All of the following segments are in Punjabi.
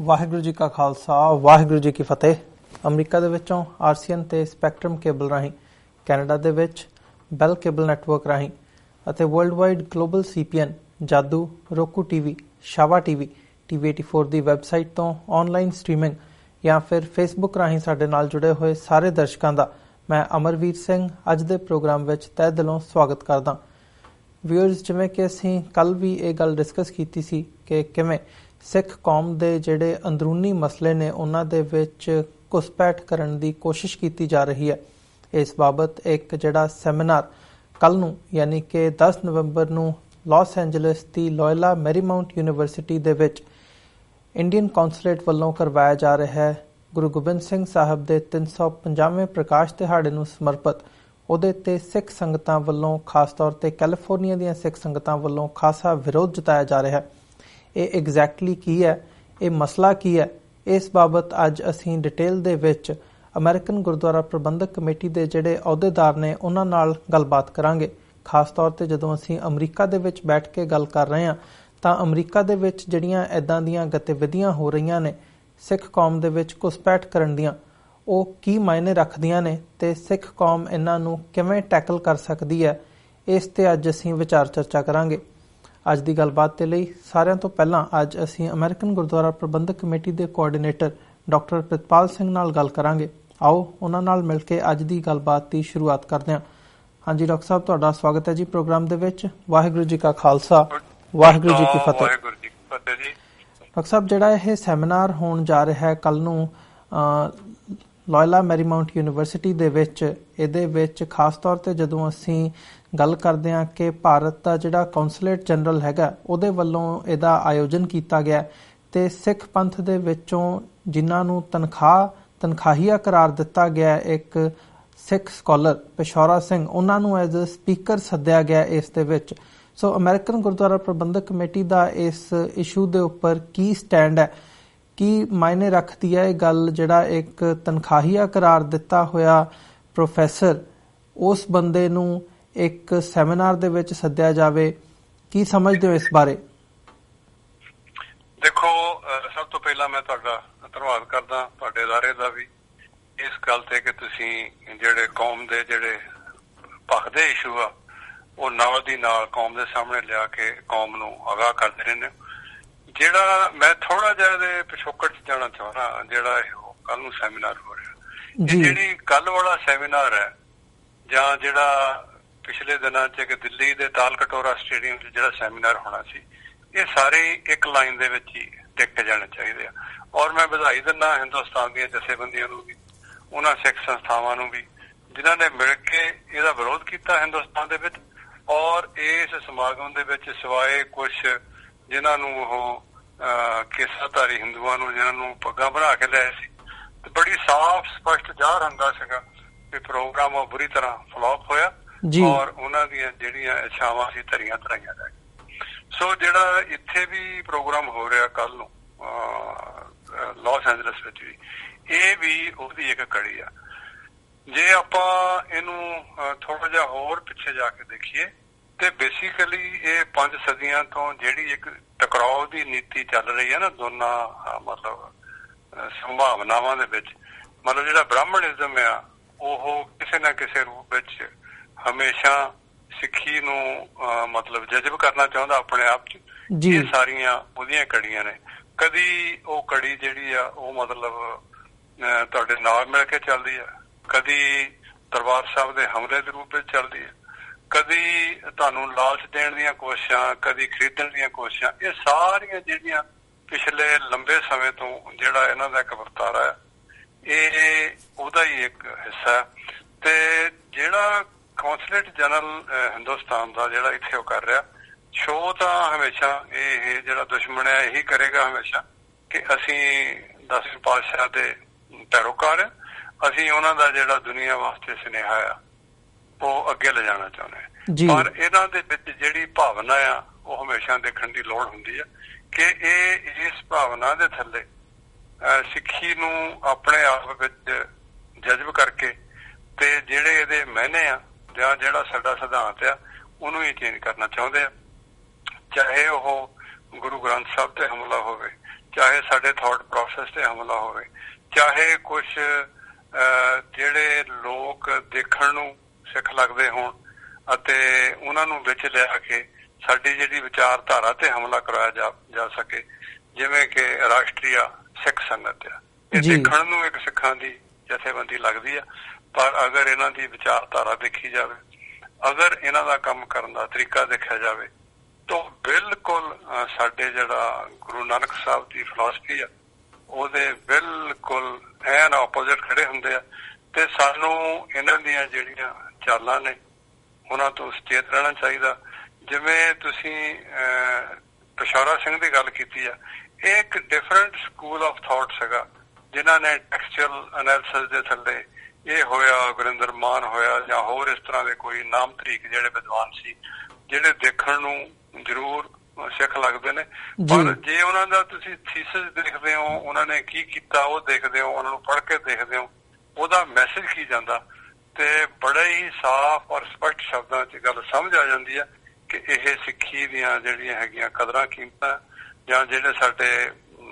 ਵਾਹਿਗੁਰੂ ਜੀ ਕਾ ਖਾਲਸਾ ਵਾਹਿਗੁਰੂ ਜੀ ਕੀ ਫਤਿਹ। ਅਮਰੀਕਾ ਦੇ ਵਿੱਚੋਂ ਆਰਸੀਐਨ ਤੇ ਸਪੈਕਟਰਮ ਕੇਬਲ ਰਾਹੀਂ, ਕੈਨੇਡਾ ਦੇ ਵਿੱਚ ਬੈਲ ਕੇਬਲ ਨੈਟਵਰਕ ਰਾਹੀਂ ਅਤੇ ਵਰਲਡ ਵਾਈਡ ਗਲੋਬਲ ਸੀਪੀਐਨ, ਜਾਦੂ, ਰੋਕੂ ਟੀਵੀ, ਸ਼ਾਵਾ ਟੀਵੀ, TV 84 ਦੀ ਵੈਬਸਾਈਟ ਤੋਂ ਆਨਲਾਈਨ ਸਟ੍ਰੀਮਿੰਗ ਜਾਂ ਫਿਰ ਫੇਸਬੁੱਕ ਰਾਹੀਂ ਸਾਡੇ ਨਾਲ ਜੁੜੇ ਹੋਏ ਸਾਰੇ ਦਰਸ਼ਕਾਂ ਦਾ ਮੈਂ ਅਮਰਵੀਰ ਸਿੰਘ ਅੱਜ ਦੇ ਪ੍ਰੋਗਰਾਮ ਵਿੱਚ ਤਹਿ ਦਿਲੋਂ ਸਵਾਗਤ ਕਰਦਾ। ਵਿਊਅਰਸ, ਜਿਵੇਂ ਕਿ ਅਸੀਂ ਕੱਲ੍ਹ ਵੀ ਇਹ ਗੱਲ ਡਿਸਕਸ ਕੀਤੀ ਸੀ ਕਿ ਕਿਵੇਂ ਸਿੱਖ ਕੌਮ ਦੇ ਜਿਹੜੇ ਅੰਦਰੂਨੀ ਮਸਲੇ ਨੇ ਉਹਨਾਂ ਦੇ ਵਿੱਚ ਘੁਸਪੈਠ ਕਰਨ ਦੀ ਕੋਸ਼ਿਸ਼ ਕੀਤੀ ਜਾ ਰਹੀ ਹੈ। ਇਸ ਬਾਬਤ ਇੱਕ ਜਿਹੜਾ ਸੈਮੀਨਾਰ ਕੱਲ੍ਹ ਨੂੰ ਯਾਨੀ ਕਿ 10 ਨਵੰਬਰ ਨੂੰ ਲਾਸ ਐਂਜਲਸ ਦੀ ਲੋਇਲਾ ਮੈਰੀਮਾਊਂਟ ਯੂਨੀਵਰਸਿਟੀ ਦੇ ਵਿੱਚ ਇੰਡੀਅਨ ਕੌਂਸਲੇਟ ਵੱਲੋਂ ਕਰਵਾਇਆ ਜਾ ਰਿਹਾ ਹੈ। ਗੁਰੂ ਗੋਬਿੰਦ ਸਿੰਘ ਸਾਹਿਬ ਦੇ 350ਵੇਂ ਪ੍ਰਕਾਸ਼ ਦਿਹਾੜੇ ਨੂੰ ਸਮਰਪਿਤ ਉਹਦੇ 'ਤੇ ਸਿੱਖ ਸੰਗਤਾਂ ਵੱਲੋਂ, ਖਾਸ ਤੌਰ 'ਤੇ ਕੈਲੀਫੋਰਨੀਆ ਦੀਆਂ ਸਿੱਖ ਸੰਗਤਾਂ ਵੱਲੋਂ ਖਾਸਾ ਵਿਰੋਧ ਜਤਾਇਆ ਜਾ ਰਿਹਾ ਹੈ। ਇਹ ਐਗਜ਼ੈਕਟਲੀ ਕੀ ਹੈ, ਇਹ ਮਸਲਾ ਕੀ ਹੈ, ਇਸ ਬਾਬਤ ਅੱਜ ਅਸੀਂ ਡਿਟੇਲ ਦੇ ਵਿੱਚ ਅਮਰੀਕਨ ਗੁਰਦੁਆਰਾ ਪ੍ਰਬੰਧਕ ਕਮੇਟੀ ਦੇ ਜਿਹੜੇ ਅਹੁਦੇਦਾਰ ਨੇ ਉਹਨਾਂ ਨਾਲ ਗੱਲਬਾਤ ਕਰਾਂਗੇ। ਖਾਸ ਤੌਰ 'ਤੇ ਜਦੋਂ ਅਸੀਂ ਅਮਰੀਕਾ ਦੇ ਵਿੱਚ ਬੈਠ ਕੇ ਗੱਲ ਕਰ ਰਹੇ ਹਾਂ ਤਾਂ ਅਮਰੀਕਾ ਦੇ ਵਿੱਚ ਜਿਹੜੀਆਂ ਇੱਦਾਂ ਦੀਆਂ ਗਤੀਵਿਧੀਆਂ ਹੋ ਰਹੀਆਂ ਨੇ ਸਿੱਖ ਕੌਮ ਦੇ ਵਿੱਚ ਘੁਸਪੈਠ ਕਰਨ ਦੀਆਂ, ਉਹ ਕੀ ਮਾਇਨੇ ਰੱਖਦੀਆਂ ਨੇ ਅਤੇ ਸਿੱਖ ਕੌਮ ਇਹਨਾਂ ਨੂੰ ਕਿਵੇਂ ਟੈਕਲ ਕਰ ਸਕਦੀ ਹੈ, ਇਸ 'ਤੇ ਅੱਜ ਅਸੀਂ ਵਿਚਾਰ ਚਰਚਾ ਕਰਾਂਗੇ। ਅੱਜ ਦੀ ਗੱਲਬਾਤ ਦੇ ਲਈ ਸਾਰਿਆਂ ਤੋਂ ਪਹਿਲਾਂ ਅੱਜ ਅਸੀਂ ਅਮਰੀਕਨ ਗੁਰਦੁਆਰਾ ਪ੍ਰਬੰਧਕ ਕਮੇਟੀ ਦੇ ਕੋਆਰਡੀਨੇਟਰ ਡਾਕਟਰ ਪ੍ਰਿਤਪਾਲ ਸਿੰਘ ਨਾਲ ਗੱਲ ਕਰਾਂਗੇ। ਆਓ ਉਹਨਾਂ ਨਾਲ ਮਿਲ ਕੇ ਅੱਜ ਦੀ ਗੱਲਬਾਤ ਦੀ ਸ਼ੁਰੂਆਤ ਕਰਦੇ ਹਾਂ। ਹਾਂਜੀ ਡਾਕਟਰ ਸਾਹਿਬ, ਤੁਹਾਡਾ ਸਵਾਗਤ ਹੈ ਜੀ ਪ੍ਰੋਗਰਾਮ ਦੇ ਵਿੱਚ। ਵਾਹਿਗੁਰੂ ਜੀ ਕਾ ਖਾਲਸਾ ਵਾਹਿਗੁਰੂ ਜੀ ਕੀ ਫਤਿਹ। ਡਾਕਟਰ ਸਾਹਿਬ, ਜਿਹੜਾ ਇਹ ਸੈਮੀਨਾਰ ਹੋਣ ਜਾ ਰਿਹਾ ਹੈ ਕੱਲ੍ਹ ਨੂੰ ਲੋਇਲਾ ਮੈਰੀਮਾਊਂਟ ਯੂਨੀਵਰਸਿਟੀ ਦੇ ਵਿੱਚ, ਇਹਦੇ ਵਿੱਚ ਖਾਸ ਤੌਰ 'ਤੇ ਜਦੋਂ ਅਸੀਂ ਗੱਲ ਕਰਦੇ ਹਾਂ ਕਿ ਭਾਰਤ ਦਾ ਜਿਹੜਾ ਕੌਂਸਲੇਟ ਜਨਰਲ ਹੈਗਾ ਉਹਦੇ ਵੱਲੋਂ ਇਹਦਾ ਆਯੋਜਨ ਕੀਤਾ ਗਿਆ ਅਤੇ ਸਿੱਖ ਪੰਥ ਦੇ ਵਿੱਚੋਂ ਜਿਨ੍ਹਾਂ ਨੂੰ ਤਨਖਾਹੀਆ ਕਰਾਰ ਦਿੱਤਾ ਗਿਆ, ਇੱਕ ਸਿੱਖ ਸਕਾਲਰ ਪਿਸ਼ੌਰਾ ਸਿੰਘ, ਉਹਨਾਂ ਨੂੰ ਐਜ਼ ਅ ਸਪੀਕਰ ਸੱਦਿਆ ਗਿਆ ਇਸ ਦੇ ਵਿੱਚ। ਸੋ ਅਮਰੀਕਨ ਗੁਰਦੁਆਰਾ ਪ੍ਰਬੰਧਕ ਕਮੇਟੀ ਦਾ ਇਸ ਇਸ਼ੂ ਦੇ ਉੱਪਰ ਕੀ ਸਟੈਂਡ ਹੈ, ਕੀ ਮਾਇਨੇ ਰੱਖਦੀ ਹੈ ਇਹ ਗੱਲ ਜਿਹੜਾ ਇੱਕ ਤਨਖਾਹੀਆ ਕਰਾਰ ਦਿੱਤਾ ਹੋਇਆ ਪ੍ਰੋਫੈਸਰ, ਉਸ ਬੰਦੇ ਨੂੰ ਇੱਕ ਸੈਮੀਨਾਰ ਦੇ ਵਿੱਚ ਸੱਦਿਆ ਜਾਵੇ? ਕੀ ਸਮਝਦੇ ਹੋ ਇਸ ਬਾਰੇ? ਦੇਖੋ, ਸਭ ਤੋਂ ਪਹਿਲਾਂ ਮੈਂ ਤੁਹਾਡਾ ਧੰਨਵਾਦ ਕਰਦਾ, ਤੁਹਾਡੇ ਅਦਾਰੇ ਦਾ ਵੀ, ਇਸ ਗੱਲ ਤੇ ਕਿ ਤੁਸੀਂ ਜਿਹੜੇ ਕੌਮ ਦੇ ਜਿਹੜੇ ਭਖਦੇ ਇਸ਼ੂ ਆ ਉਹ ਨਾਲ ਦੀ ਨਾਲ ਕੌਮ ਦੇ ਸਾਹਮਣੇ ਲਿਆ ਕੇ ਕੌਮ ਨੂੰ ਅਗਾਹ ਕਰਦੇ ਰਹਿੰਦੇ ਹੋ। ਜਿਹੜਾ ਮੈਂ ਥੋੜਾ ਜਿਹਾ ਇਹਦੇ ਪਿਛੋਕੜ ਚ ਜਾਣਾ ਚਾਹੁੰਦਾ, ਜਿਹੜਾ ਇਹ ਕੱਲ ਨੂੰ ਸੈਮੀਨਾਰ ਹੋ ਰਿਹਾ, ਇਹ ਜਿਹੜੀ ਕੱਲ ਵਾਲਾ ਸੈਮੀਨਾਰ ਹੈ ਜਾਂ ਜਿਹੜਾ ਪਿਛਲੇ ਦਿਨਾਂ ਚ ਕਿ ਦਿੱਲੀ ਦੇ ਤਾਲ ਕਟੋਰਾ ਸਟੇਡੀਅਮ ਚ ਜਿਹੜਾ ਸੈਮੀਨਾਰ ਹੋਣਾ ਸੀ, ਇਹ ਸਾਰੇ ਇੱਕ ਲਾਈਨ ਦੇ ਵਿੱਚ ਹੀ ਟਿਕ ਜਾਣੇ ਚਾਹੀਦੇ ਆ। ਔਰ ਮੈਂ ਵਧਾਈ ਦਿੰਦਾ ਹਿੰਦੁਸਤਾਨ ਦੀਆਂ ਜਥੇਬੰਦੀਆਂ ਨੂੰ ਵੀ, ਉਹਨਾਂ ਸਿੱਖ ਸੰਸਥਾਵਾਂ ਨੂੰ ਵੀ ਜਿਨ੍ਹਾਂ ਨੇ ਮਿਲ ਕੇ ਇਹਦਾ ਵਿਰੋਧ ਕੀਤਾ ਹਿੰਦੁਸਤਾਨ ਦੇ ਵਿੱਚ। ਔਰ ਇਸ ਸਮਾਗਮ ਦੇ ਵਿੱਚ ਸਿਵਾਏ ਕੁਛ ਜਿਨ੍ਹਾਂ ਨੂੰ ਉਹ ਕੇਸਾਧਾਰੀ ਹਿੰਦੂਆਂ ਨੂੰ, ਜਿਨ੍ਹਾਂ ਨੂੰ ਪੱਗਾਂ ਬਣਾ ਕੇ ਲਿਆਏ ਸੀ, ਤੇ ਬੜੀ ਸਾਫ਼ ਸਪਸ਼ਟ ਜ਼ਾਹਰ ਹੁੰਦਾ ਸੀਗਾ ਕਿ ਪ੍ਰੋਗਰਾਮ ਉਹ ਬੁਰੀ ਤਰ੍ਹਾਂ ਫਲੋਪ ਹੋਇਆ ਔਰ ਉਹਨਾਂ ਦੀਆਂ ਜਿਹੜੀਆਂ ਇੱਛਾਵਾਂ ਸੀ ਧਰੀਆਂ ਧਰਾਈਆਂ ਜਾ ਗਈਆਂ। ਸੋ ਜਿਹੜਾ ਇੱਥੇ ਵੀ ਪ੍ਰੋਗਰਾਮ ਹੋ ਰਿਹਾ ਕੱਲ ਨੂੰ ਲਾਸ ਐਂਜਲਸ ਵਿੱਚ ਵੀ, ਇਹ ਵੀ ਉਹਦੀ ਇੱਕ ਕੜੀ ਆ। ਜੇ ਆਪਾਂ ਇਹਨੂੰ ਥੋੜਾ ਜਿਹਾ ਹੋਰ ਪਿੱਛੇ ਜਾ ਕੇ ਦੇਖੀਏ ਤੇ ਬੇਸਿਕਲੀ ਇਹ 5 ਸਦੀਆਂ ਤੋਂ ਜਿਹੜੀ ਇੱਕ ਟਕਰਾਓ ਦੀ ਨੀਤੀ ਚੱਲ ਰਹੀ ਹੈ ਨਾ ਦੋਨਾਂ ਮਤਲਬ ਸੰਭਾਵਨਾਵਾਂ ਦੇ ਵਿੱਚ, ਮਤਲਬ ਜਿਹੜਾ ਬ੍ਰਾਹਮਣਿਜ਼ਮ ਆ ਉਹ ਕਿਸੇ ਨਾ ਕਿਸੇ ਰੂਪ ਵਿੱਚ ਹਮੇਸ਼ਾ ਸਿੱਖੀ ਨੂੰ ਮਤਲਬ ਜਜ਼ਬ ਕਰਨਾ ਚਾਹੁੰਦਾ ਆਪਣੇ ਆਪ ਚ। ਇਹ ਸਾਰੀਆਂ ਉਹਦੀਆਂ ਕੜੀਆਂ ਨੇ। ਕਦੀ ਉਹ ਕੜੀ ਜਿਹੜੀ ਆ ਉਹ ਮਤਲਬ ਤੁਹਾਡੇ ਨਾਲ ਮਿਲ ਕੇ ਚੱਲਦੀ ਆ, ਕਦੀ ਦਰਬਾਰ ਸਾਹਿਬ ਦੇ ਹਮਲੇ ਦੇ ਰੂਪ ਵਿੱਚ ਚੱਲਦੀ ਆ, ਕਦੀ ਤੁਹਾਨੂੰ ਲਾਲਚ ਦੇਣ ਦੀਆਂ ਕੋਸ਼ਿਸ਼ਾਂ, ਕਦੀ ਖਰੀਦਣ ਦੀਆਂ ਕੋਸ਼ਿਸ਼ਾਂ। ਇਹ ਸਾਰੀਆਂ ਜਿਹੜੀਆਂ ਪਿਛਲੇ ਲੰਬੇ ਸਮੇਂ ਤੋਂ ਜਿਹੜਾ ਇਹਨਾਂ ਦਾ ਇੱਕ ਵਰਤਾਰਾ ਹੈ, ਇਹ ਉਹਦਾ ਹੀ ਇੱਕ ਹਿੱਸਾ। ਤੇ ਜਿਹੜਾ ਕੌਂਸਲੇਟ ਜਨਰਲ ਹਿੰਦੁਸਤਾਨ ਦਾ ਜਿਹੜਾ ਇੱਥੇ ਉਹ ਕਰ ਰਿਹਾ ਸ਼ੋਅ, ਤਾਂ ਹਮੇਸ਼ਾ ਇਹ ਜਿਹੜਾ ਦੁਸ਼ਮਣ ਹੈ ਇਹੀ ਕਰੇਗਾ ਹਮੇਸ਼ਾ ਕਿ ਅਸੀਂ 10ਵੇਂ ਪਾਤਸ਼ਾਹ ਦੇ ਪੈਰੋਕਾਰ ਹਾਂ, ਅਸੀਂ ਉਹਨਾਂ ਦਾ ਜਿਹੜਾ ਦੁਨੀਆ ਵਾਸਤੇ ਸੁਨੇਹਾ ਆ ਉਹ ਅੱਗੇ ਲਿਜਾਣਾ ਚਾਹੁੰਦੇ ਹਾਂ। ਪਰ ਇਹਨਾਂ ਦੇ ਵਿੱਚ ਜਿਹੜੀ ਭਾਵਨਾ ਆ ਉਹ ਹਮੇਸ਼ਾ ਦੇਖਣ ਦੀ ਲੋੜ ਹੁੰਦੀ ਆ ਕਿ ਇਹ ਇਸ ਭਾਵਨਾ ਦੇ ਥੱਲੇ ਸਿੱਖੀ ਨੂੰ ਆਪਣੇ ਆਪ ਵਿੱਚ ਜਜ਼ਬ ਕਰਕੇ ਤੇ ਜਿਹੜੇ ਇਹਦੇ ਮਾਇਨੇ ਆ ਜਾਂ ਜਿਹੜਾ ਸਾਡਾ ਸਿਧਾਂਤ ਆ ਉਹਨੂੰ ਹੀ ਚੇਂਜ ਕਰਨਾ ਚਾਹੁੰਦੇ ਆ। ਚਾਹੇ ਉਹ ਗੁਰੂ ਗ੍ਰੰਥ ਸਾਹਿਬ ਤੇ ਹਮਲਾ ਹੋਵੇ, ਚਾਹੇ ਸਾਡੇ ਥਾਟ ਪ੍ਰੋਸੈਸ ਤੇ ਹਮਲਾ ਹੋਵੇ, ਚਾਹੇ ਕੁਝ ਜਿਹੜੇ ਲੋਕ ਦੇਖਣ ਨੂੰ ਸਿੱਖ ਲੱਗਦੇ ਹੋਣ ਅਤੇ ਉਹਨਾਂ ਨੂੰ ਵਿੱਚ ਲਿਆ ਕੇ ਸਾਡੀ ਜਿਹੜੀ ਵਿਚਾਰਧਾਰਾ ਤੇ ਹਮਲਾ ਕਰਾਇਆ ਜਾ ਸਕੇ, ਜਿਵੇਂ ਕਿ ਰਾਸ਼ਟਰੀ ਸਿੱਖ ਸੰਗਤ ਆ। ਇਹ ਦੇਖਣ ਨੂੰ ਇੱਕ ਸਿੱਖਾਂ ਦੀ ਜਥੇਬੰਦੀ ਲੱਗਦੀ ਆ, ਪਰ ਅਗਰ ਇਹਨਾਂ ਦੀ ਵਿਚਾਰਧਾਰਾ ਦੇਖੀ ਜਾਵੇ, ਅਗਰ ਇਹਨਾਂ ਦਾ ਕੰਮ ਕਰਨ ਦਾ ਤਰੀਕਾ ਦੇਖਿਆ ਜਾਵੇ, ਤਾਂ ਬਿਲਕੁਲ ਸਾਡੇ ਜਿਹੜਾ ਗੁਰੂ ਨਾਨਕ ਸਾਹਿਬ ਦੀ ਫਿਲਾਸਫੀ ਆ ਉਹਦੇ ਬਿਲਕੁਲ ਐਨ ਆਪੋਜ਼ਿਟ ਖੜੇ ਹੁੰਦੇ ਆ। ਤੇ ਸਾਨੂੰ ਇਹਨਾਂ ਦੀਆਂ ਜਿਹੜੀਆਂ ਚਾਲਾਂ ਨੇ ਉਹਨਾਂ ਤੋਂ ਸੁਚੇਤ ਰਹਿਣਾ ਚਾਹੀਦਾ। ਜਿਵੇਂ ਤੁਸੀਂ ਪਿਸ਼ੌਰਾ ਸਿੰਘ ਦੀ ਗੱਲ ਕੀਤੀ ਆ, ਇਹ ਇੱਕ ਡਿਫਰੈਂਟ ਸਕੂਲ ਆਫ ਥਾਟ ਸੀਗਾ, ਜਿਨ੍ਹਾਂ ਨੇ ਟੈਕਸਚੁਅਲ ਐਨਾਲਿਸਿਸ ਦੇ ਥੱਲੇ ਇਹ ਹੋਇਆ, ਗੁਰਿੰਦਰ ਮਾਨ ਹੋਇਆ ਜਾਂ ਹੋਰ ਇਸ ਤਰ੍ਹਾਂ ਦੇ ਕੋਈ ਨਾਮ ਤਰੀਕ ਜਿਹੜੇ ਵਿਦਵਾਨ ਸੀ, ਜਿਹੜੇ ਦੇਖਣ ਨੂੰ ਜ਼ਰੂਰ ਸਿੱਖ ਲੱਗਦੇ ਨੇ, ਪਰ ਜੇ ਉਹਨਾਂ ਦਾ ਤੁਸੀਂ ਥੀਸਿਸ ਦੇਖਦੇ ਹੋ, ਉਹਨਾਂ ਨੇ ਕੀ ਕੀਤਾ ਉਹ ਦੇਖਦੇ ਹੋ, ਉਹਨਾਂ ਨੂੰ ਪੜ੍ਹ ਕੇ ਦੇਖਦੇ ਹੋ, ਉਹਦਾ ਮੈਸੇਜ ਕੀ ਜਾਂਦਾ, ਤੇ ਬੜੇ ਹੀ ਸਾਫ਼ ਔਰ ਸਪਸ਼ਟ ਸ਼ਬਦਾਂ 'ਚ ਗੱਲ ਸਮਝ ਆ ਜਾਂਦੀ ਹੈ ਕਿ ਇਹ ਸਿੱਖੀ ਦੀਆਂ ਜਿਹੜੀਆਂ ਹੈਗੀਆਂ ਕਦਰਾਂ ਕੀਮਤਾਂ ਜਾਂ ਜਿਹੜੇ ਸਾਡੇ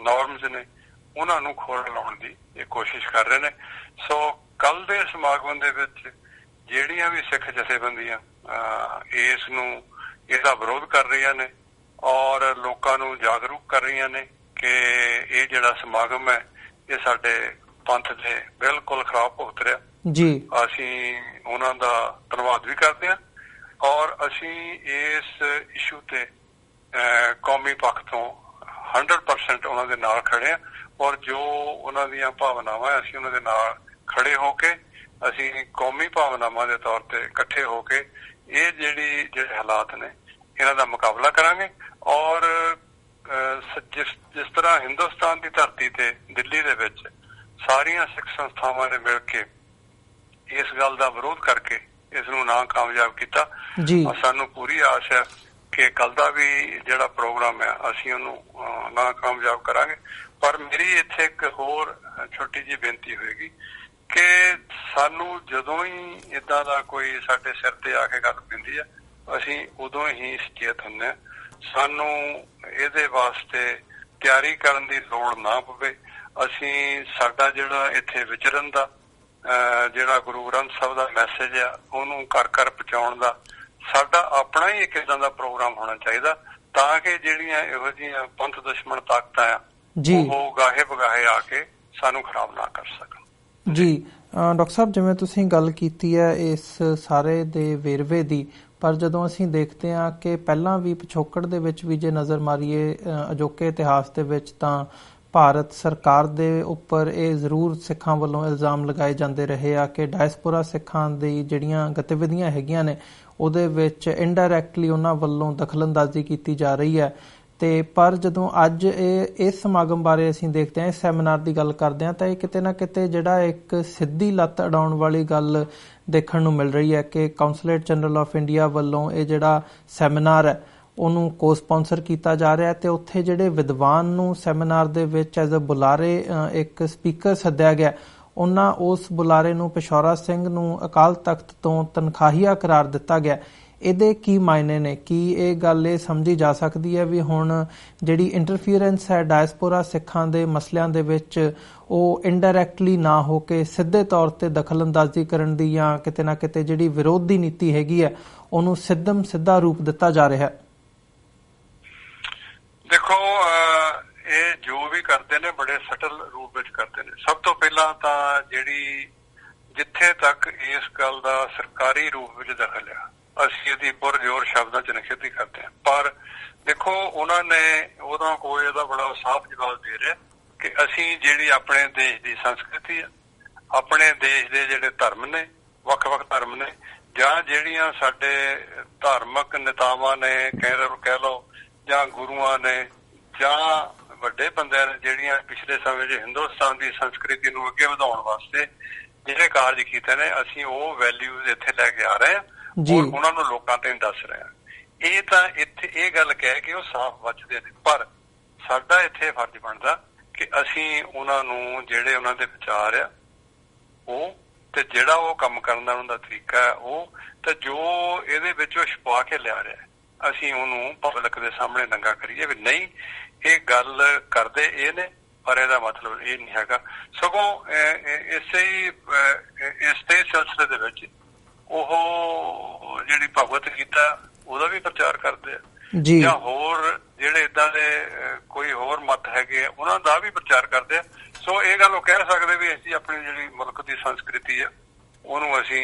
ਨੋਰਮਸ ਨੇ ਉਹਨਾਂ ਨੂੰ ਖੋਲ ਲਾਉਣ ਦੀ ਇਹ ਕੋਸ਼ਿਸ਼ ਕਰ ਰਹੇ ਨੇ। ਸੋ ਕੱਲ ਦੇ ਸਮਾਗਮ ਦੇ ਵਿੱਚ ਜਿਹੜੀਆਂ ਵੀ ਸਿੱਖ ਜਥੇਬੰਦੀਆਂ ਇਹਦਾ ਵਿਰੋਧ ਕਰ ਰਹੀਆਂ ਨੇ ਔਰ ਲੋਕਾਂ ਨੂੰ ਜਾਗਰੂਕ ਕਰ ਰਹੀਆਂ ਨੇ ਕਿ ਇਹ ਜਿਹੜਾ ਸਮਾਗਮ ਹੈ ਇਹ ਸਾਡੇ ਪੰਥ ਦੇ ਬਿਲਕੁਲ ਖਿਲਾਫ ਭੁਗਤ ਰਿਹਾ ਜੀ, ਅਸੀਂ ਉਹਨਾਂ ਦਾ ਧੰਨਵਾਦ ਵੀ ਕਰਦੇ ਹਾਂ ਔਰ ਅਸੀਂ ਇਸ ਇਸ਼ੂ ਤੇ ਕੌਮੀ ਪੱਖ ਤੋਂ 100% ਉਹਨਾਂ ਦੇ ਨਾਲ ਖੜੇ ਹਾਂ ਔਰ ਜੋ ਉਹਨਾਂ ਦੀਆਂ ਭਾਵਨਾਵਾਂ ਅਸੀਂ ਉਹਨਾਂ ਦੇ ਨਾਲ ਖੜੇ ਹੋ ਕੇ ਅਸੀਂ ਕੌਮੀ ਭਾਵਨਾਵਾਂ ਦੇ ਤੌਰ ਤੇ ਇਕੱਠੇ ਹੋ ਕੇ ਇਹ ਜਿਹੜੇ ਹਾਲਾਤ ਨੇ ਇਹਨਾਂ ਦਾ ਮੁਕਾਬਲਾ ਕਰਾਂਗੇ। ਔਰ ਜਿਸ ਤਰ੍ਹਾਂ ਹਿੰਦੁਸਤਾਨ ਦੀ ਧਰਤੀ ਤੇ ਦਿੱਲੀ ਦੇ ਵਿੱਚ ਸਾਰੀਆਂ ਸਿੱਖ ਸੰਸਥਾਵਾਂ ਨੇ ਮਿਲ ਕੇ ਇਸ ਗੱਲ ਦਾ ਵਿਰੋਧ ਕਰਕੇ ਇਸ ਨੂੰ ਨਾ ਕਾਮਯਾਬ ਕੀਤਾ, ਸਾਨੂੰ ਪੂਰੀ ਆਸ ਹੈ ਕਿ ਕੱਲ ਦਾ ਵੀ ਜਿਹੜਾ ਪ੍ਰੋਗਰਾਮ ਹੈ ਅਸੀਂ ਉਹਨੂੰ ਨਾ ਕਾਮਯਾਬ ਕਰਾਂਗੇ। ਪਰ ਮੇਰੀ ਇੱਥੇ ਇੱਕ ਹੋਰ ਛੋਟੀ ਜਿਹੀ ਬੇਨਤੀ ਹੋਏਗੀ ਕਿ ਸਾਨੂੰ ਜਦੋਂ ਹੀ ਏਦਾਂ ਦਾ ਕੋਈ ਸਾਡੇ ਸਿਰ ਤੇ ਆ ਕੇ ਗੱਲ ਪੈਂਦੀ ਹੈ ਅਸੀਂ ਉਦੋਂ ਹੀ ਸੁਚੇਤ ਹੁੰਦੇ ਹਾਂ। ਸਾਨੂੰ ਇਹਦੇ ਵਾਸਤੇ ਤਿਆਰੀ ਕਰਨ ਦੀ ਲੋੜ ਨਾ ਪਵੇ। ਅਸੀਂ ਸਾਡਾ ਜਿਹੜਾ ਇੱਥੇ ਵਿਚਰਨ ਦਾ ਜਿਹੜਾ ਗੁਰੂ ਗ੍ਰੰਥ ਸਾਹਿਬ ਦਾ ਮੈਸੇਜ ਆ ਉਹਨੂੰ ਘਰ ਘਰ ਪਹੁੰਚਾਉਣ ਦਾ ਸਾਡਾ ਆਪਣਾ ਹੀ ਇੱਕ ਏਦਾਂ ਦਾ ਪ੍ਰੋਗਰਾਮ ਹੋਣਾ ਚਾਹੀਦਾ ਤਾਂ ਕਿ ਜਿਹੜੀਆਂ ਇਹੋ ਜਿਹੀਆਂ ਪੰਥ ਦੁਸ਼ਮਣ ਤਾਕਤਾਂ ਆ ਉਹ ਗਾਹੇ ਬਗਾਹੇ ਆ ਕੇ ਸਾਨੂੰ ਖਰਾਬ ਨਾ ਕਰ ਸਕਣ। ਜੀ ਡਾਕਟਰ ਸਾਹਿਬ, ਜਿਵੇਂ ਤੁਸੀਂ ਗੱਲ ਕੀਤੀ ਹੈ ਇਸ ਸਾਰੇ ਦੇ ਵੇਰਵੇ ਦੀ, ਪਰ ਜਦੋਂ ਅਸੀਂ ਦੇਖਦੇ ਹਾਂ ਕਿ ਪਹਿਲਾਂ ਵੀ ਪਿਛੋਕੜ ਦੇ ਵਿੱਚ ਵੀ ਜੇ ਨਜ਼ਰ ਮਾਰੀਏ ਅਜੋਕੇ ਇਤਿਹਾਸ ਦੇ ਵਿੱਚ ਤਾਂ ਭਾਰਤ ਸਰਕਾਰ ਦੇ ਉੱਪਰ ਇਹ ਜ਼ਰੂਰ ਸਿੱਖਾਂ ਵੱਲੋਂ ਇਲਜ਼ਾਮ ਲਗਾਏ ਜਾਂਦੇ ਰਹੇ ਆ ਕਿ ਡਾਇਸਪੋਰਾ ਸਿੱਖਾਂ ਦੀ ਜਿਹੜੀਆਂ ਗਤੀਵਿਧੀਆਂ ਹੈਗੀਆਂ ਨੇ ਉਹਦੇ ਵਿੱਚ ਇਨਡਾਇਰੈਕਟਲੀ ਉਹਨਾਂ ਵੱਲੋਂ ਦਖਲਅੰਦਾਜ਼ੀ ਕੀਤੀ ਜਾ ਰਹੀ ਹੈ। ਤੇ ਪਰ ਜਦੋਂ ਅੱਜ ਇਸ ਸਮਾਗਮ ਬਾਰੇ ਅਸੀਂ ਦੇਖਦੇ ਹਾਂ, ਇਸ ਸੈਮੀਨਾਰ ਦੀ ਗੱਲ ਕਰਦੇ ਹਾਂ, ਤਾਂ ਇਹ ਕਿਤੇ ਨਾ ਕਿਤੇ ਜਿਹੜਾ ਇੱਕ ਸਿੱਧੀ ਲੱਤ ਅਡਾਉਣ ਵਾਲੀ ਗੱਲ ਦੇਖਣ ਨੂੰ ਮਿਲ ਰਹੀ ਹੈ ਕਿ ਕਾਉਂਸਲੇਟ ਜਨਰਲ ਆਫ ਇੰਡੀਆ ਵੱਲੋਂ ਇਹ ਜਿਹੜਾ ਸੈਮੀਨਾਰ ਹੈ ਉਹਨੂੰ ਕੋ ਸਪਾਂਸਰ ਕੀਤਾ ਜਾ ਰਿਹਾ ਤੇ ਉੱਥੇ ਜਿਹੜੇ ਵਿਦਵਾਨ ਨੂੰ ਸੈਮੀਨਾਰ ਦੇ ਵਿੱਚ ਐਜ਼ ਅ ਬੁਲਾਰੇ ਇੱਕ ਸਪੀਕਰ ਸੱਦਿਆ ਗਿਆ, ਉਹਨਾਂ ਉਸ ਬੁਲਾਰੇ ਨੂੰ ਪਿਸ਼ੌਰਾ ਸਿੰਘ ਨੂੰ ਅਕਾਲ ਤਖਤ ਤੋਂ ਤਨਖਾਹੀਆ ਕਰਾਰ ਦਿੱਤਾ ਗਿਆ। ਇਹਦੇ ਕੀ ਮਾਇਨੇ ਨੇ? ਕੀ ਇਹ ਗੱਲ ਇਹ ਸਮਝੀ ਜਾ ਸਕਦੀ ਹੈ ਵੀ ਹੁਣ ਜਿਹੜੀ ਇੰਟਰਫੀਅਰੈਂਸ ਹੈ ਡਾਇਸਪੋਰਾ ਸਿੱਖਾਂ ਦੇ ਮਸਲਿਆਂ ਦੇ ਵਿੱਚ ਉਹ ਇਨਡਾਇਰੈਕਟਲੀ ਨਾ ਹੋ ਕੇ ਸਿੱਧੇ ਤੌਰ ਤੇ ਦਖਲਅੰਦਾਜ਼ੀ ਕਰਨ ਦੀ ਜਾਂ ਕਿਤੇ ਨਾ ਕਿਤੇ ਜਿਹੜੀ ਵਿਰੋਧ ਦੀ ਨੀਤੀ ਹੈਗੀ ਹੈ ਉਹਨੂੰ ਸਿੱਧਾ ਰੂਪ ਦਿੱਤਾ ਜਾ ਰਿਹਾ ਹੈ? ਦੇਖੋ, ਇਹ ਜੋ ਵੀ ਕਰਦੇ ਨੇ ਬੜੇ ਸਟਲ ਰੂਪ ਵਿੱਚ ਕਰਦੇ ਨੇ। ਸਭ ਤੋਂ ਪਹਿਲਾਂ ਤਾਂ ਜਿਹੜੀ ਜਿੱਥੇ ਤੱਕ ਇਸ ਗੱਲ ਦਾ ਸਰਕਾਰੀ ਰੂਪ ਵਿੱਚ ਦਖਲ ਆ ਅਸੀਂ ਇਹਦੀ ਪੁਰਜ਼ੋਰ ਸ਼ਬਦਾਂ 'ਚ ਨਿਖੇਧੀ ਕਰਦੇ ਹਾਂ, ਪਰ ਦੇਖੋ ਉਹਨਾਂ ਕੋਲ ਇਹਦਾ ਬੜਾ ਸਾਫ਼ ਜਵਾਬ ਦੇ ਰਿਹਾ ਕਿ ਅਸੀਂ ਜਿਹੜੀ ਆਪਣੇ ਦੇਸ਼ ਦੀ ਸੰਸਕ੍ਰਿਤੀ ਆ, ਆਪਣੇ ਦੇਸ਼ ਦੇ ਜਿਹੜੇ ਧਰਮ ਨੇ, ਵੱਖ-ਵੱਖ ਧਰਮ ਨੇ, ਜਾਂ ਜਿਹੜੀਆਂ ਸਾਡੇ ਧਾਰਮਿਕ ਨੇਤਾਵਾਂ ਨੇ ਕਹਿ ਲਓ ਜਾਂ ਗੁਰੂਆਂ ਨੇ ਜਾਂ ਵੱਡੇ ਬੰਦਿਆਂ ਨੇ ਜਿਹੜੀਆਂ ਪਿਛਲੇ ਸਮੇਂ 'ਚ ਹਿੰਦੁਸਤਾਨ ਦੀ ਸੰਸਕ੍ਰਿਤੀ ਨੂੰ ਅੱਗੇ ਵਧਾਉਣ ਵਾਸਤੇ ਜਿਹੜੇ ਕਾਰਜ ਕੀਤੇ ਨੇ, ਅਸੀਂ ਉਹ ਵੈਲਿਊਜ਼ ਇੱਥੇ ਲੈ ਕੇ ਆ ਰਹੇ ਹਾਂ ਔਰ ਉਹਨਾਂ ਨੂੰ ਲੋਕਾਂ ਤੇ ਦੱਸ ਰਹੇ ਹਾਂ। ਇਹ ਤਾਂ ਇੱਥੇ ਇਹ ਗੱਲ ਕਹਿ ਕੇ ਉਹ ਸਾਫ਼ ਵੱਜਦੇ ਨੇ, ਪਰ ਸਾਡਾ ਇੱਥੇ ਫਰਜ਼ ਬਣਦਾ ਕਿ ਅਸੀਂ ਉਹਨਾਂ ਨੂੰ ਜਿਹੜੇ ਉਹਨਾਂ ਦੇ ਵਿਚਾਰ ਆ ਉਹ ਤੇ ਜਿਹੜਾ ਉਹ ਕੰਮ ਕਰਨ ਦਾ ਉਹਨਾਂ ਦਾ ਤਰੀਕਾ ਹੈ ਉਹ ਤੇ ਜੋ ਇਹਦੇ ਵਿੱਚ ਉਹ ਛੁਪਾ ਕੇ ਲਿਆ ਰਿਹਾ ਅਸੀਂ ਉਹਨੂੰ ਪਬਲਿਕ ਦੇ ਸਾਹਮਣੇ ਨੰਗਾ ਕਰੀਏ ਵੀ ਨਹੀਂ ਇਹ ਗੱਲ ਕਰਦੇ ਇਹ ਨੇ ਪਰ ਇਹਦਾ ਮਤਲਬ ਇਹ ਨਹੀਂ ਹੈਗਾ। ਸਗੋਂ ਇਸੇ ਇਸ ਤੇ ਸਿਲਸਿਲੇ ਦੇ ਵਿੱਚ ਉਹ ਜਿਹੜੀ ਭਗਵਤ ਗੀਤਾ ਉਹਦਾ ਵੀ ਪ੍ਰਚਾਰ ਕਰਦੇ ਆ ਜਾਂ ਹੋਰ ਜਿਹੜੇ ਏਦਾਂ ਦੇ ਕੋਈ ਹੋਰ ਮਤ ਹੈਗੇ ਆ ਉਹਨਾਂ ਦਾ ਵੀ ਪ੍ਰਚਾਰ ਕਰਦੇ ਆ। ਸੋ ਇਹ ਗੱਲ ਉਹ ਕਹਿ ਸਕਦੇ ਵੀ ਅਸੀਂ ਆਪਣੀ ਜਿਹੜੀ ਮੁਲਕ ਦੀ ਸੰਸਕ੍ਰਿਤੀ ਆ ਉਹਨੂੰ ਅਸੀਂ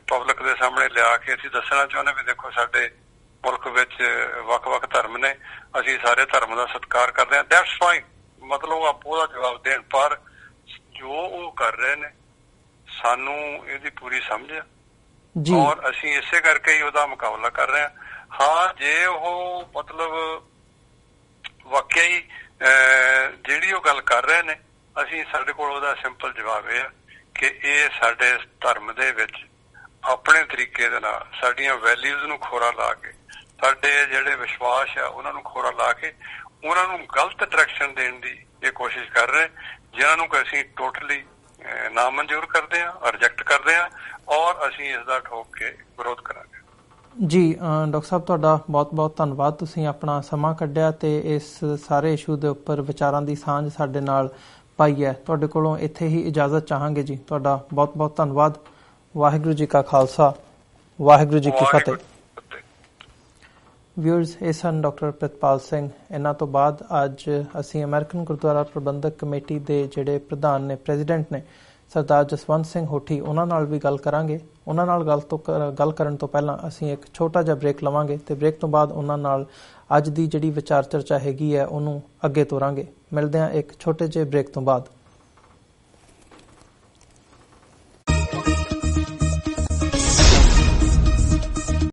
ਪਬਲਿਕ ਦੇ ਸਾਹਮਣੇ ਲਿਆ ਕੇ ਅਸੀਂ ਦੱਸਣਾ ਚਾਹੁੰਦੇ ਵੀ ਦੇਖੋ ਸਾਡੇ ਮੁਲਕ ਵਿੱਚ ਵੱਖ-ਵੱਖ ਧਰਮ ਨੇ, ਅਸੀਂ ਸਾਰੇ ਧਰਮ ਦਾ ਸਤਿਕਾਰ ਕਰਦੇ ਹਾਂ। ਦੈਟਸ ਫਾਈਨ, ਮਤਲਬ ਆਪੋ ਉਹਦਾ ਜਵਾਬ ਦੇਣ, ਪਰ ਜੋ ਉਹ ਕਰ ਰਹੇ ਨੇ ਸਾਨੂੰ ਇਹਦੀ ਪੂਰੀ ਸਮਝ ਆ ਔਰ ਅਸੀਂ ਇਸੇ ਕਰਕੇ ਹੀ ਉਹਦਾ ਮੁਕਾਬਲਾ ਕਰ ਰਹੇ ਹਾਂ। ਹਾਂ, ਜੇ ਉਹ ਮਤਲਬ ਵਾਕਿਆ ਹੀ ਜਿਹੜੀ ਉਹ ਗੱਲ ਕਰ ਰਹੇ ਨੇ ਅਸੀਂ ਸਾਡੇ ਕੋਲ ਉਹਦਾ ਸਿੰਪਲ ਜਵਾਬ ਇਹ ਆ ਕਿ ਇਹ ਸਾਡੇ ਧਰਮ ਦੇ ਵਿੱਚ ਆਪਣੇ ਤਰੀਕੇ ਦੇ ਨਾਲ ਸਾਡੀਆਂ ਵੈਲਿਊਜ਼ ਨੂੰ ਖੋਰਾ ਲਾ ਕੇ ਸਾਡੇ ਜਿਹੜੇ ਵਿਸ਼ਵਾਸ ਆ ਉਹਨਾਂ ਨੂੰ ਖੋਰਾ ਲਾ ਕੇ ਉਹਨਾਂ ਨੂੰ ਗਲਤ ਡਾਇਰੈਕਸ਼ਨ ਦੇਣ ਦੀ ਇਹ ਕੋਸ਼ਿਸ਼ ਕਰ ਰਹੇ ਜਿਨ੍ਹਾਂ ਨੂੰ ਕਿ ਅਸੀਂ ਟੋਟਲੀ ਨਾਮਨਜ਼ੂਰ ਕਰਦੇ ਹਾਂ, ਰਿਜੈਕਟ ਕਰਦੇ ਹਾਂ ਔਰ ਅਸੀਂ ਇਸ ਦਾ ਠੋਕ ਕੇ ਵਿਰੋਧ ਕਰਾਂਗੇ। ਜੀ ਡਾਕਟਰ ਸਾਹਿਬ, ਤੁਹਾਡਾ ਬਹੁਤ-ਬਹੁਤ ਧੰਨਵਾਦ। ਤੁਸੀਂ ਆਪਣਾ ਸਮਾਂ ਕੱਢਿਆ ਤੇ ਇਸ ਸਾਰੇ ਇਸ਼ੂ ਦੇ ਉੱਪਰ ਵਿਚਾਰਾਂ ਦੀ ਸਾਂਝ ਸਾਡੇ ਨਾਲ ਪਾਈ ਹੈ। ਤੁਹਾਡੇ ਕੋਲੋਂ ਇੱਥੇ ਹੀ ਇਜਾਜ਼ਤ ਚਾਹਾਂਗੇ ਜੀ। ਤੁਹਾਡਾ ਬਹੁਤ-ਬਹੁਤ ਧੰਨਵਾਦ। ਵਾਹਿਗੁਰੂ ਜੀ ਕਾ ਖਾਲਸਾ, ਵਾਹਿਗੁਰੂ ਜੀ ਕੀ ਫਤਿਹ। ਵਿਊਅਰਸ, ਇਹ ਸਨ ਡਾਕਟਰ ਪ੍ਰਿਤਪਾਲ ਸਿੰਘ। ਇਹਨਾਂ ਤੋਂ ਬਾਅਦ ਅੱਜ ਅਸੀਂ ਅਮਰੀਕਨ ਗੁਰਦੁਆਰਾ ਪ੍ਰਬੰਧਕ ਕਮੇਟੀ ਦੇ ਜਿਹੜੇ ਪ੍ਰਧਾਨ ਨੇ, ਪ੍ਰੈਜ਼ੀਡੈਂਟ ਨੇ, ਸਰਦਾਰ ਜਸਵੰਤ ਸਿੰਘ ਹੋਠੀ, ਉਹਨਾਂ ਨਾਲ ਵੀ ਗੱਲ ਕਰਾਂਗੇ। ਉਹਨਾਂ ਨਾਲ ਗੱਲ ਕਰਨ ਤੋਂ ਪਹਿਲਾਂ ਅਸੀਂ ਇੱਕ ਛੋਟਾ ਜਿਹਾ ਬ੍ਰੇਕ ਲਵਾਂਗੇ ਤੇ ਬ੍ਰੇਕ ਤੋਂ ਬਾਅਦ ਉਹਨਾਂ ਨਾਲ ਅੱਜ ਦੀ ਜਿਹੜੀ ਵਿਚਾਰ ਚਰਚਾ ਹੈਗੀ ਹੈ ਉਹਨੂੰ ਅੱਗੇ ਤੋਰਾਂਗੇ। ਮਿਲਦੇ ਹਾਂ ਇੱਕ ਛੋਟੇ ਜਿਹੇ ਬ੍ਰੇਕ ਤੋਂ ਬਾਅਦ।